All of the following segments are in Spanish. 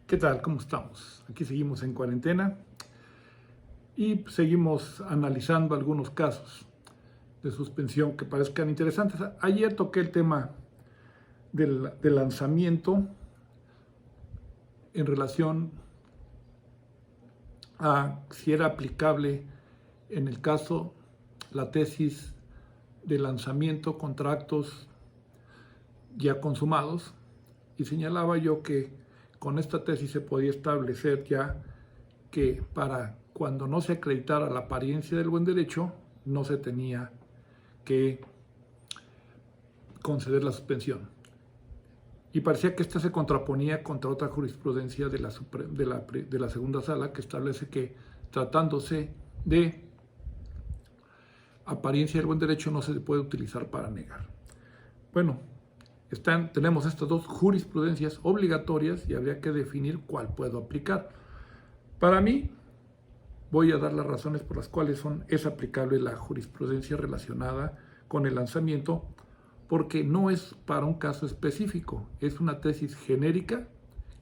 ¿Qué tal? ¿Cómo estamos? Aquí seguimos en cuarentena y seguimos analizando algunos casos de suspensión que parezcan interesantes. Ayer toqué el tema del lanzamiento en relación a si era aplicable en el caso la tesis de lanzamiento contra actos ya consumados, y señalaba yo que con esta tesis se podía establecer ya que para cuando no se acreditara la apariencia del buen derecho, no se tenía que conceder la suspensión. Y parecía que esta se contraponía contra otra jurisprudencia de la segunda sala que establece que tratándose de apariencia del buen derecho no se puede utilizar para negar. Bueno, tenemos estas dos jurisprudencias obligatorias y habría que definir cuál puedo aplicar. Para mí, voy a dar las razones por las cuales es aplicable la jurisprudencia relacionada con el lanzamiento, porque no es para un caso específico, es una tesis genérica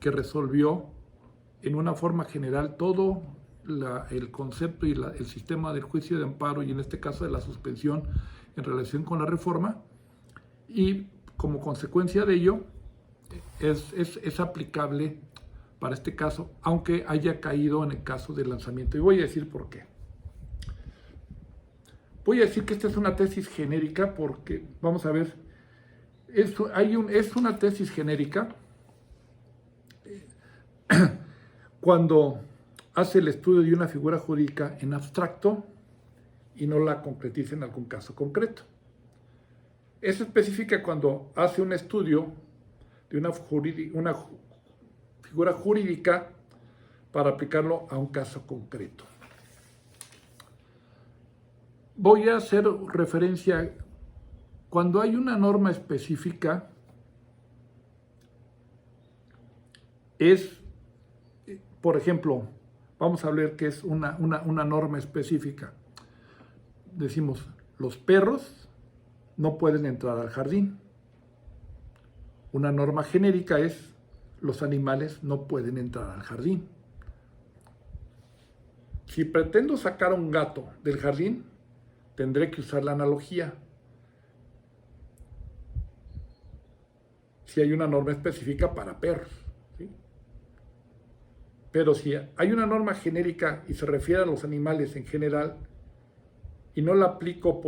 que resolvió en una forma general todo el concepto y el sistema del juicio de amparo, y en este caso de la suspensión en relación con la reforma, y como consecuencia de ello es aplicable para este caso, aunque haya caído en el caso del lanzamiento. Y voy a decir por qué. Voy a decir que esta es una tesis genérica porque, vamos a ver, es una tesis genérica cuando hace el estudio de una figura jurídica en abstracto y no la concretiza en algún caso concreto. Es específica cuando hace un estudio de una figura jurídica para aplicarlo a un caso concreto. Voy a hacer referencia cuando hay una norma específica, por ejemplo, vamos a ver qué es una norma específica. Decimos, los perros no pueden entrar al jardín. Una norma genérica es, los animales no pueden entrar al jardín. Si pretendo sacar a un gato del jardín, tendré que usar la analogía. Si hay una norma específica para perros, ¿sí? Pero si hay una norma genérica y se refiere a los animales en general, y no aplico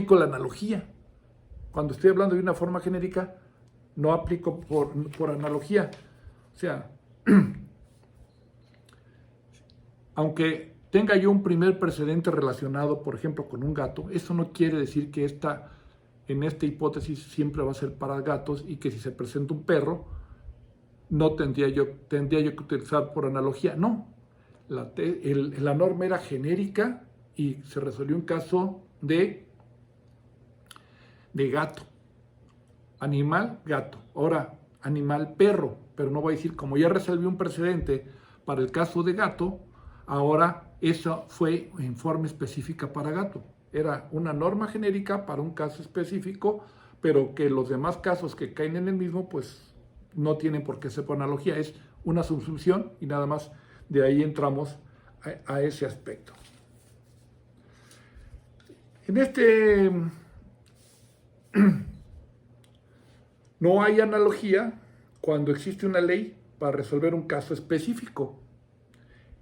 la analogía. Cuando estoy hablando de una forma genérica, no aplico por analogía. O sea, aunque tenga yo un primer precedente relacionado, por ejemplo, con un gato, eso no quiere decir que en esta hipótesis siempre va a ser para gatos, y que si se presenta un perro, no tendría yo que utilizar por analogía. No, la norma era genérica y se resolvió un caso de gato. Animal, gato. Ahora, animal, perro. Pero no voy a decir, como ya resolví un precedente para el caso de gato, ahora eso fue en forma específica para gato. Era una norma genérica para un caso específico, pero que los demás casos que caen en el mismo, pues no tienen por qué ser por analogía. Es una subsunción y nada más. De ahí entramos a ese aspecto. No hay analogía cuando existe una ley para resolver un caso específico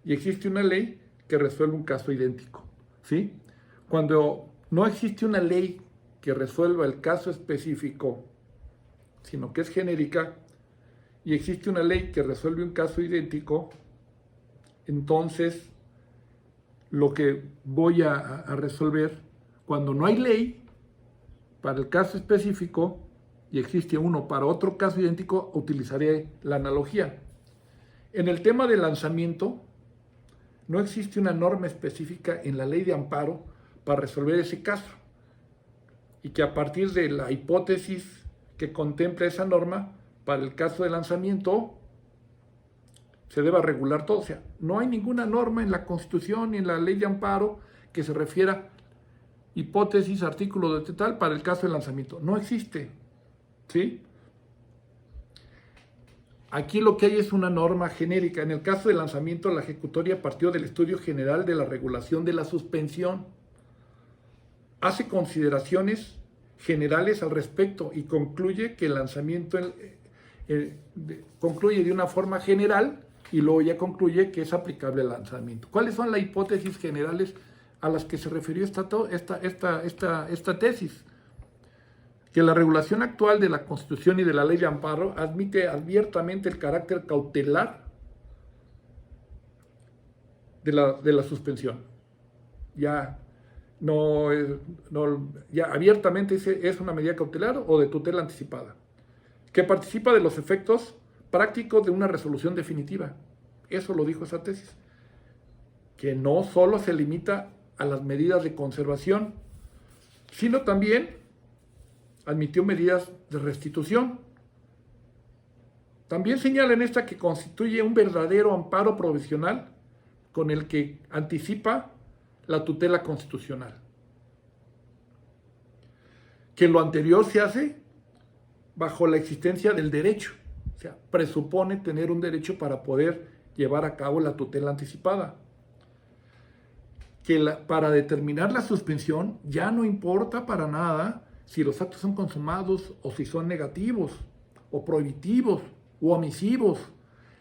y existe una ley que resuelve un caso idéntico, ¿sí? Cuando no existe una ley que resuelva el caso específico, sino que es genérica, y existe una ley que resuelve un caso idéntico, entonces lo que voy a resolver, cuando no hay ley para el caso específico y existe uno para otro caso idéntico, utilizaré la analogía. En el tema del lanzamiento, no existe una norma específica en la ley de amparo para resolver ese caso, y que a partir de la hipótesis que contempla esa norma, para el caso de lanzamiento, se deba regular todo. O sea, no hay ninguna norma en la Constitución ni en la ley de amparo que se refiera hipótesis, artículo de tal para el caso de lanzamiento. No existe, ¿sí? Aquí lo que hay es una norma genérica. En el caso del lanzamiento, la ejecutoria partió del estudio general de la regulación de la suspensión. Hace consideraciones generales al respecto y concluye que el lanzamiento concluye de una forma general y luego ya concluye que es aplicable al lanzamiento. ¿Cuáles son las hipótesis generales a las que se refirió esta tesis? Que la regulación actual de la Constitución y de la Ley de Amparo admite abiertamente el carácter cautelar de la suspensión. Ya abiertamente es una medida cautelar o de tutela anticipada, que participa de los efectos prácticos de una resolución definitiva. Eso lo dijo esa tesis, que no solo se limita a las medidas de conservación, sino también admitió medidas de restitución. También señala en esta que constituye un verdadero amparo provisional con el que anticipa la tutela constitucional. Que lo anterior se hace bajo la existencia del derecho, o sea, presupone tener un derecho para poder llevar a cabo la tutela anticipada. Que para determinar la suspensión ya no importa para nada si los actos son consumados o si son negativos, o prohibitivos, o omisivos.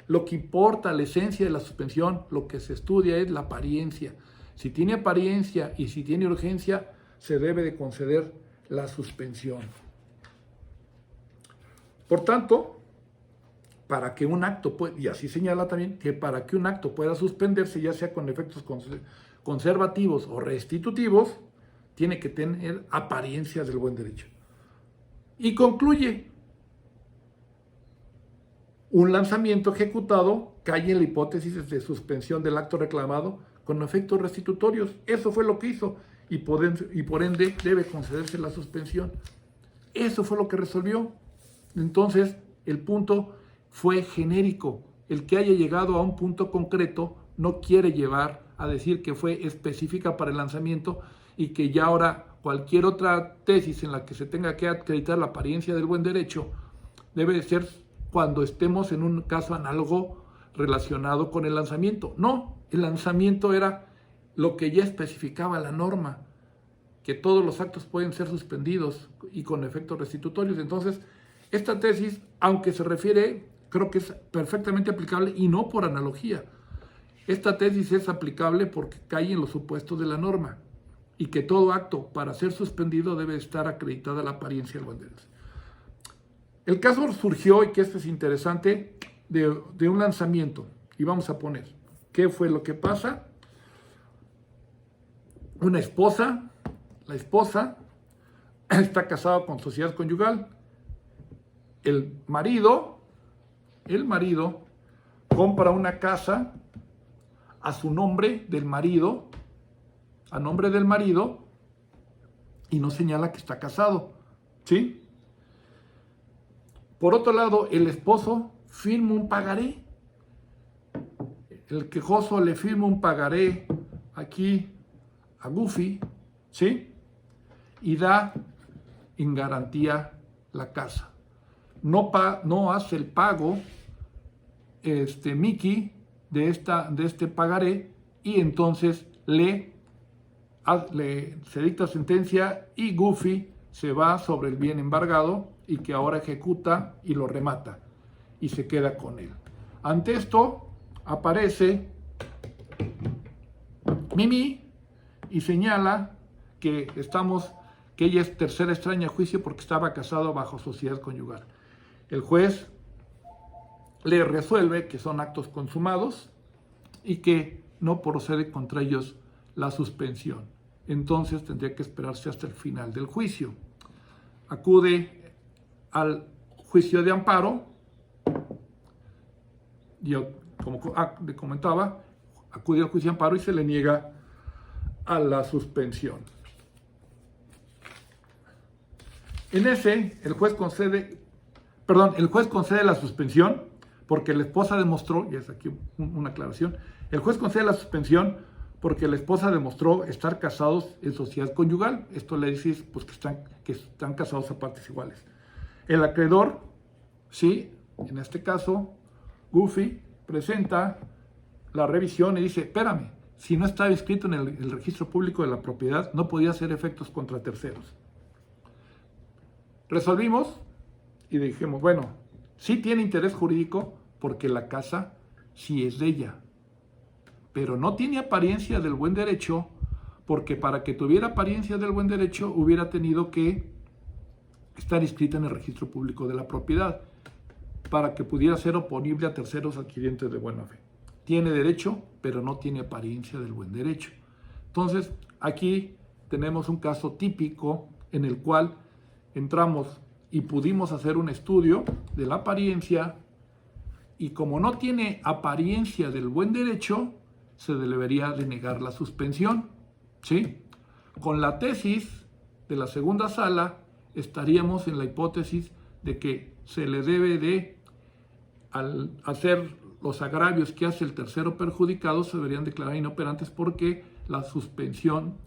Lo que importa, la esencia de la suspensión, lo que se estudia es la apariencia. Si tiene apariencia y si tiene urgencia, se debe de conceder la suspensión. Por tanto, para que un acto pueda, y así señala también, que para que un acto pueda suspenderse, ya sea con efectos conservativos o restitutivos, tiene que tener apariencias del buen derecho. Y concluye, un lanzamiento ejecutado cae en la hipótesis de suspensión del acto reclamado con efectos restitutorios. Eso fue lo que hizo y por ende debe concederse la suspensión. Eso fue lo que resolvió. Entonces, el punto fue genérico. El que haya llegado a un punto concreto no quiere llevar a decir que fue específica para el lanzamiento y que ya ahora cualquier otra tesis en la que se tenga que acreditar la apariencia del buen derecho debe de ser cuando estemos en un caso análogo relacionado con el lanzamiento. No, el lanzamiento era lo que ya especificaba la norma, que todos los actos pueden ser suspendidos y con efectos restitutorios. Entonces, esta tesis, aunque se refiere, creo que es perfectamente aplicable y no por analogía. Esta tesis es aplicable porque cae en los supuestos de la norma y que todo acto para ser suspendido debe estar acreditada la apariencia del buen derecho. El caso surgió, y que esto es interesante, de un lanzamiento. Y vamos a poner, ¿qué fue lo que pasa? Una esposa, la esposa está casada con sociedad conyugal. El marido compra una casa a su nombre del marido, a nombre del marido, y no señala que está casado, ¿sí? Por otro lado, el esposo firma un pagaré. El quejoso le firma un pagaré aquí a Goofy, ¿sí? Y da en garantía la casa. No hace el pago Mickey de este pagaré y entonces se dicta sentencia y Goofy se va sobre el bien embargado y que ahora ejecuta y lo remata y se queda con él. Ante esto aparece Mimi y señala que ella es tercera extraña a juicio porque estaba casado bajo sociedad conyugal. El juez le resuelve que son actos consumados y que no procede contra ellos la suspensión. Entonces tendría que esperarse hasta el final del juicio. Acude al juicio de amparo. Yo, como comentaba, acude al juicio de amparo y se le niega a la suspensión. En ese, el juez concede la suspensión porque la esposa demostró, y es aquí una aclaración, el juez concede la suspensión porque la esposa demostró estar casados en sociedad conyugal. Esto le dice pues, que están casados a partes iguales. El acreedor, sí, en este caso, Guffey presenta la revisión y dice, espérame, si no estaba inscrito en el registro público de la propiedad, no podía hacer efectos contra terceros. Resolvimos y dijimos, bueno, sí tiene interés jurídico porque la casa sí es de ella, pero no tiene apariencia del buen derecho porque para que tuviera apariencia del buen derecho hubiera tenido que estar inscrita en el registro público de la propiedad para que pudiera ser oponible a terceros adquirientes de buena fe. Tiene derecho, pero no tiene apariencia del buen derecho. Entonces, aquí tenemos un caso típico en el cual entramos y pudimos hacer un estudio de la apariencia y como no tiene apariencia del buen derecho, se debería denegar la suspensión, ¿sí? Con la tesis de la segunda sala estaríamos en la hipótesis de que se le debe de, al hacer los agravios que hace el tercero perjudicado, se deberían declarar inoperantes porque en la suspensión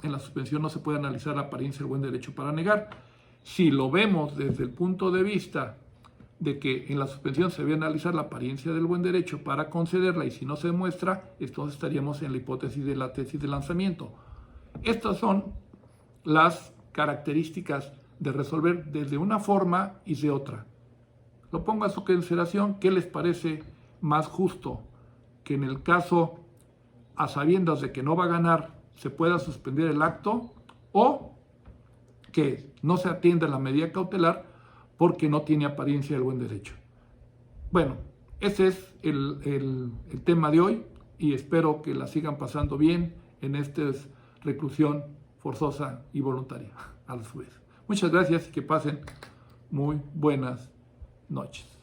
no se puede analizar la apariencia del buen derecho para negar. Si lo vemos desde el punto de vista de que en la suspensión se debe analizar la apariencia del buen derecho para concederla y si no se demuestra, entonces estaríamos en la hipótesis de la tesis de lanzamiento. Estas son las características de resolver desde una forma y de otra. Lo pongo a su consideración. ¿Qué les parece más justo? Que en el caso, a sabiendas de que no va a ganar, se pueda suspender el acto, o que no se atienda la medida cautelar porque no tiene apariencia del buen derecho. Bueno, ese es el tema de hoy y espero que la sigan pasando bien en esta reclusión forzosa y voluntaria a su vez. Muchas gracias y que pasen muy buenas noches.